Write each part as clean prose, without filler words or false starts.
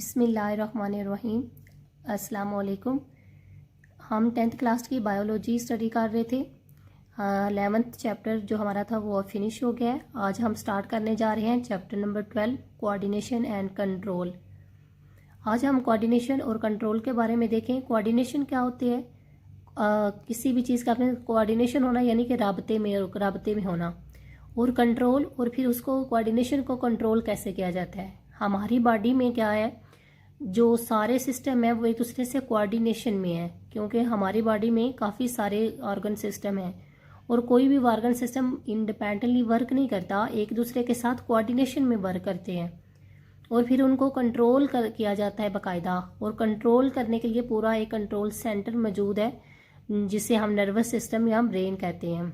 बिस्मिल्लाहिर्रहमानिर्रहीम। अस्सलाम वालेकुम। हम 10th क्लास की बायोलॉजी स्टडी कर रहे थे। 11th चैप्टर जो हमारा था वो फिनिश हो गया है। आज हम स्टार्ट करने जा रहे हैं chapter number 12 coordination and control. आज हम कोऑर्डिनेशन और कंट्रोल के बारे में देखें। कोऑर्डिनेशन क्या होती है? किसी भी चीज़ का अपने कोऑर्डिनेशन होना यानी कि राबते में होना, और कंट्रोल, और फिर उसको कोऑर्डिनेशन को कंट्रोल कैसे किया जाता है। हमारी बॉडी में क्या है, जो सारे सिस्टम है वो एक दूसरे से कोऑर्डिनेशन में है, क्योंकि हमारी बॉडी में काफ़ी सारे ऑर्गन सिस्टम हैं और कोई भी ऑर्गन सिस्टम इंडिपेंडेंटली वर्क नहीं करता, एक दूसरे के साथ कोऑर्डिनेशन में वर्क करते हैं और फिर उनको कंट्रोल किया जाता है बाकायदा। और कंट्रोल करने के लिए पूरा एक कंट्रोल सेंटर मौजूद है जिसे हम नर्वस सिस्टम या ब्रेन कहते हैं।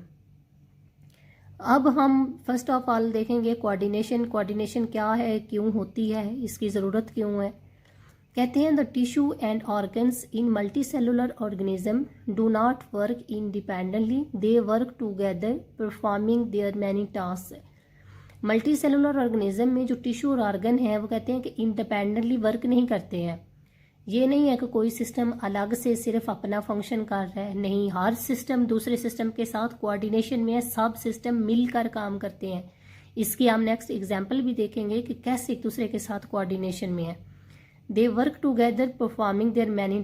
अब हम फर्स्ट ऑफ ऑल देखेंगे कोऑर्डिनेशन क्या है, क्यों होती है, इसकी ज़रूरत क्यों है। कहते हैं the tissue and organs in multicellular organism do not work independently, they work together performing their many task. Multicellular organism में जो टिश्यू और ऑर्गन है वो कहते हैं कि इंडिपेंडेंटली वर्क नहीं करते हैं। ये नहीं है कि कोई सिस्टम अलग से सिर्फ अपना फंक्शन कर रहा है, नहीं, हर सिस्टम दूसरे सिस्टम के साथ कोऑर्डिनेशन में है, सब सिस्टम मिलकर काम करते हैं। इसकी हम नेक्स्ट एग्जांपल भी देखेंगे कि कैसे एक दूसरे के साथ कोऑर्डिनेशन में है। They work together performing their many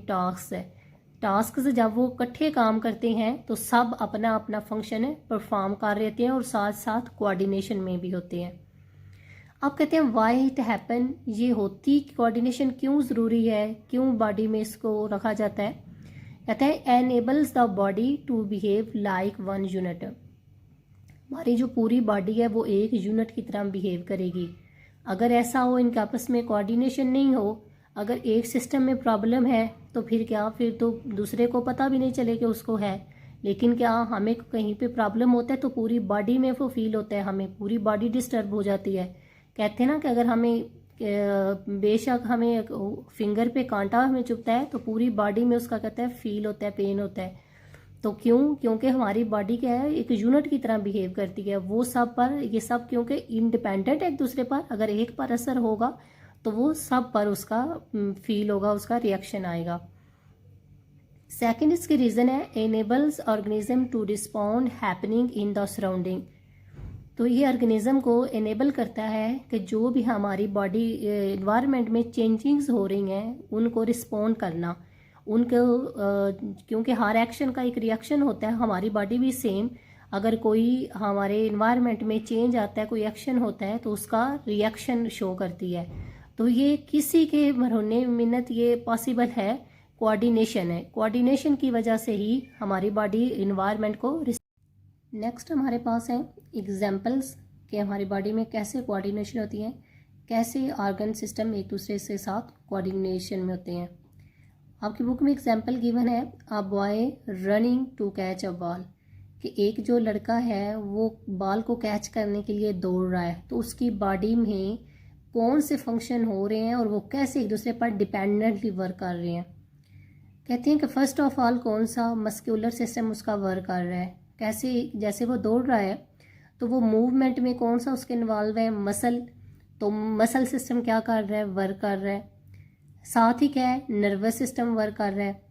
task जब वो इकट्ठे काम करते हैं तो सब अपना अपना फंक्शन परफॉर्म कर रहे हैं और साथ साथ कोऑर्डिनेशन में भी होते हैं। अब कहते हैं वाई इट हैपन, ये होती कोऑर्डिनेशन क्यों ज़रूरी है, क्यों बॉडी में इसको रखा जाता है। कहते हैं enables the body to behave like one unit. हमारी जो पूरी बॉडी है वो एक यूनिट की तरह बिहेव करेगी। अगर ऐसा हो, इनके आपस में कोऑर्डिनेशन नहीं हो, अगर एक सिस्टम में प्रॉब्लम है तो फिर क्या, फिर तो दूसरे को पता भी नहीं चले कि उसको है। लेकिन क्या हमें कहीं पे प्रॉब्लम होता है तो पूरी बॉडी में वो फील होता है, हमें पूरी बॉडी डिस्टर्ब हो जाती है। कहते हैं ना कि अगर हमें बेशक हमें फिंगर पे कांटा हमें चुभता है तो पूरी बॉडी में उसका कहता है फील होता है, पेन होता है। तो क्यों? क्योंकि हमारी बॉडी क्या है, एक यूनिट की तरह बिहेव करती है। वो सब पर, ये सब क्योंकि इंडिपेंडेंट है एक दूसरे पर, अगर एक पर असर होगा तो वो सब पर उसका फील होगा, उसका रिएक्शन आएगा। सेकेंड इसकी रीज़न है enables organism to respond happening in the surrounding. तो ये ऑर्गेनिज्म को इनेबल करता है कि जो भी हमारी बॉडी इन्वायरमेंट में चेंजिंग्स हो रही हैं उनको रिस्पॉन्ड करना, उनको क्योंकि हर एक्शन का एक रिएक्शन होता है। हमारी बॉडी भी सेम, अगर कोई हमारे इन्वायरमेंट में चेंज आता है, कोई एक्शन होता है तो उसका रिएक्शन शो करती है। तो ये किसी के मरने मिन्नत ये पॉसिबल है, कोऑर्डिनेशन है। कोऑर्डिनेशन की वजह से ही हमारी बॉडी इन्वायरमेंट को। नेक्स्ट हमारे पास है एग्जाम्पल्स कि हमारी बॉडी में कैसे कोऑर्डिनेशन होती है, कैसे ऑर्गन सिस्टम एक दूसरे से साथ कोऑर्डिनेशन में होते हैं। आपकी बुक में एग्जाम्पल गिवन है a boy running to catch a ball, कि एक जो लड़का है वो बॉल को कैच करने के लिए दौड़ रहा है, तो उसकी बॉडी में कौन से फंक्शन हो रहे हैं और वो कैसे एक दूसरे पर डिपेंडेंटली वर्क कर रहे हैं। कहते हैं कि फर्स्ट ऑफ ऑल कौन सा मस्कुलर सिस्टम उसका वर्क कर रहा है, कैसे, जैसे वो दौड़ रहा है तो वो मूवमेंट में कौन सा उसके इन्वॉल्व है, मसल, तो मसल सिस्टम क्या कर रहा है, वर्क कर रहा है। साथ ही क्या है, नर्वस सिस्टम वर्क कर रहा है।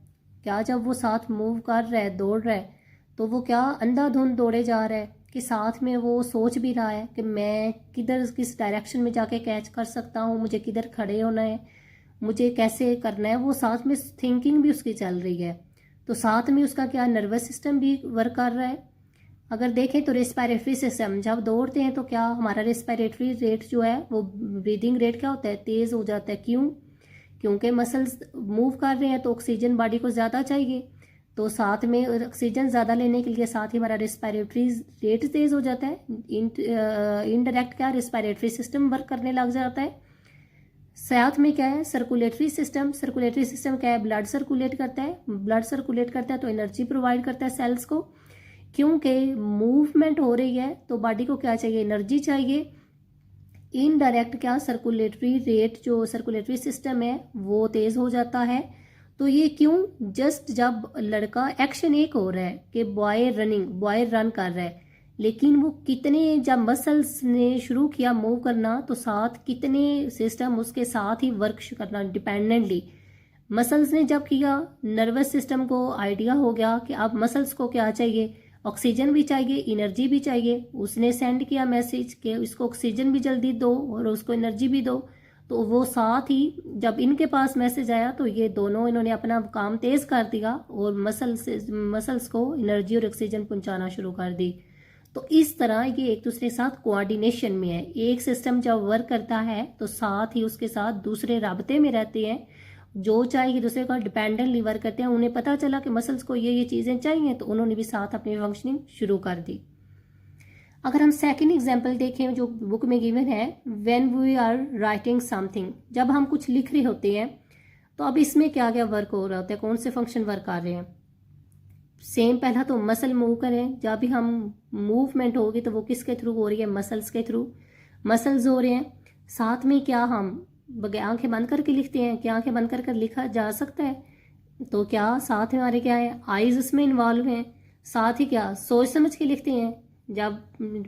क्या जब वो साथ मूव कर रहा है, दौड़ रहा है, तो वो क्या अंधाधुंध दौड़े जा रहा है कि साथ में वो सोच भी रहा है कि मैं किधर किस डायरेक्शन में जाके कैच कर सकता हूँ, मुझे किधर खड़े होना है, मुझे कैसे करना है, वो साथ में थिंकिंग भी उसकी चल रही है। तो साथ में उसका क्या, नर्वस सिस्टम भी वर्क कर रहा है। अगर देखें तो रेस्पिरेटरी सिस्टम, जब दौड़ते हैं तो क्या हमारा रेस्पिरेटरी रेट जो है वो ब्रीदिंग रेट क्या होता है, तेज़ हो जाता है। क्यों? क्योंकि मसल्स मूव कर रहे हैं तो ऑक्सीजन बॉडी को ज़्यादा चाहिए, तो साथ में ऑक्सीजन ज़्यादा लेने के लिए साथ ही हमारा रेस्पिरेटरी रेट तेज़ हो जाता है। इनडायरेक्ट क्या, रेस्पिरेटरी सिस्टम वर्क करने लग जाता है। साथ में क्या है, सर्कुलेटरी सिस्टम क्या है, ब्लड सर्कुलेट करता है तो एनर्जी प्रोवाइड करता है सेल्स को। क्योंकि मूवमेंट हो रही है तो बॉडी को क्या चाहिए, एनर्जी चाहिए। इनडायरेक्ट क्या, सर्कुलेटरी रेट, जो सर्कुलेटरी सिस्टम है वो तेज़ हो जाता है। तो ये क्यों, जस्ट जब लड़का, एक्शन एक हो रहा है कि बॉय रन कर रहा है, लेकिन वो कितने, जब मसल्स ने शुरू किया मूव करना तो साथ कितने सिस्टम उसके साथ ही वर्क करना डिपेंडेंटली। मसल्स ने जब किया, नर्वस सिस्टम को आइडिया हो गया कि अब मसल्स को क्या चाहिए, ऑक्सीजन भी चाहिए, एनर्जी भी चाहिए। उसने सेंड किया मैसेज कि इसको ऑक्सीजन भी जल्दी दो और उसको एनर्जी भी दो। तो वो साथ ही जब इनके पास मैसेज आया तो ये दोनों, इन्होंने अपना काम तेज कर दिया और मसल्स को एनर्जी और ऑक्सीजन पहुंचाना शुरू कर दी। तो इस तरह ये एक दूसरे के साथ कोऑर्डिनेशन में है। एक सिस्टम जब वर्क करता है तो साथ ही उसके साथ दूसरे राब्ते में रहते हैं, जो चाहे दूसरे का डिपेंडेंटली वर्क करते हैं। उन्हें पता चला कि मसल्स को ये चीज़ें चाहिए तो उन्होंने भी साथ अपनी फंक्शनिंग शुरू कर दी। अगर हम सेकंड एग्जांपल देखें जो बुक में गिवन है, when we are writing something, जब हम कुछ लिख रहे होते हैं तो अब इसमें क्या क्या वर्क हो रहा होता है, कौन से फंक्शन वर्क कर रहे हैं। सेम, पहला तो मसल मूव करें, जब भी हम मूवमेंट होगी तो वो किसके थ्रू हो रही है, मसल्स के थ्रू, मसल्स हो रहे हैं। साथ में क्या हम आंखें बंद करके लिखते हैं, क्या आंखें बंद कर लिखा जा सकता है, तो क्या साथ में हमारे क्या है, आईज उसमें इन्वॉल्व हैं। साथ ही क्या सोच समझ के लिखते हैं, जब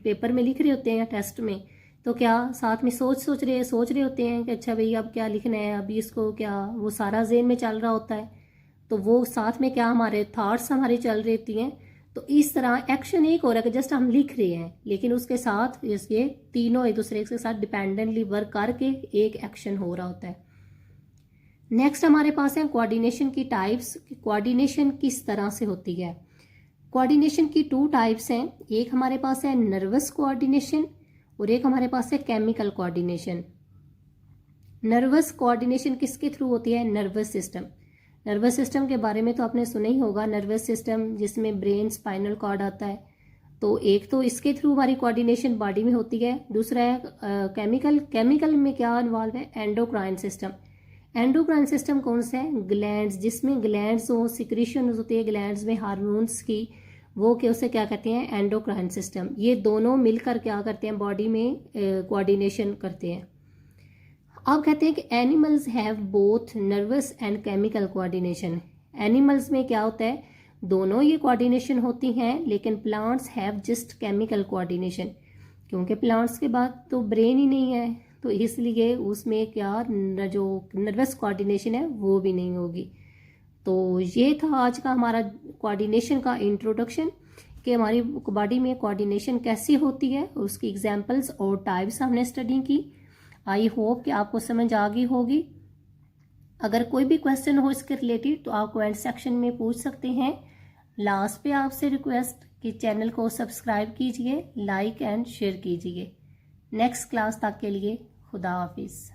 पेपर में लिख रहे होते हैं टेस्ट में तो क्या साथ में सोच रहे होते हैं कि अच्छा भाई अब क्या लिखना है, अभी इसको क्या, वो सारा जेन में चल रहा होता है। तो वो साथ में क्या हमारे थॉट्स हमारी चल रही होती हैं। तो इस तरह एक्शन एक हो रहा है कि जस्ट हम लिख रहे हैं, लेकिन उसके साथ इसके तीनों एक दूसरे के साथ डिपेंडेंटली वर्क करके एक एक्शन हो रहा होता है। नेक्स्ट हमारे पास है कोऑर्डिनेशन की टाइप्स। कोऑर्डिनेशन किस तरह से होती है। कोऑर्डिनेशन की 2 टाइप्स हैं। एक हमारे पास है नर्वस कोऑर्डिनेशन और एक हमारे पास है केमिकल कोऑर्डिनेशन। नर्वस कोऑर्डिनेशन किसके थ्रू होती है, नर्वस सिस्टम। नर्वस सिस्टम के बारे में तो आपने सुना ही होगा, नर्वस सिस्टम जिसमें ब्रेन, स्पाइनल कॉर्ड आता है। तो एक तो इसके थ्रू हमारी कोऑर्डिनेशन बॉडी में होती है। दूसरा है केमिकल में क्या इन्वॉल्व है, एंडोक्राइन सिस्टम। एंडोक्राइन सिस्टम कौन सा है, ग्लैंड्स, जिसमें ग्लैंड्स हो, सिक्रीशन होती है ग्लैंड्स में हार्मोन्स की, वो क्या, उसे क्या कहते हैं, एंडोक्राइन सिस्टम। ये दोनों मिलकर क्या करते हैं, बॉडी में कोऑर्डिनेशन करते हैं। अब कहते हैं कि animals have both nervous and chemical coordination. Animals में क्या होता है, दोनों ये कोऑर्डिनेशन होती हैं, लेकिन plants have just chemical coordination, क्योंकि प्लांट्स के बाद तो ब्रेन ही नहीं है, तो इसलिए उसमें क्या जो नर्वस कोऑर्डिनेशन है वो भी नहीं होगी। तो ये था आज का हमारा कोऑर्डिनेशन का इंट्रोडक्शन कि हमारी बॉडी में कोऑर्डिनेशन कैसी होती है, उसकी एग्जांपल्स और टाइप्स हमने स्टडी की। आई होप कि आपको समझ आ गई होगी। अगर कोई भी क्वेश्चन हो इसके रिलेटेड तो आप कमेंट सेक्शन में पूछ सकते हैं। लास्ट पे आपसे रिक्वेस्ट कि चैनल को सब्सक्राइब कीजिए, लाइक एंड शेयर कीजिए। नेक्स्ट क्लास तक के लिए खुदा हाफिज़।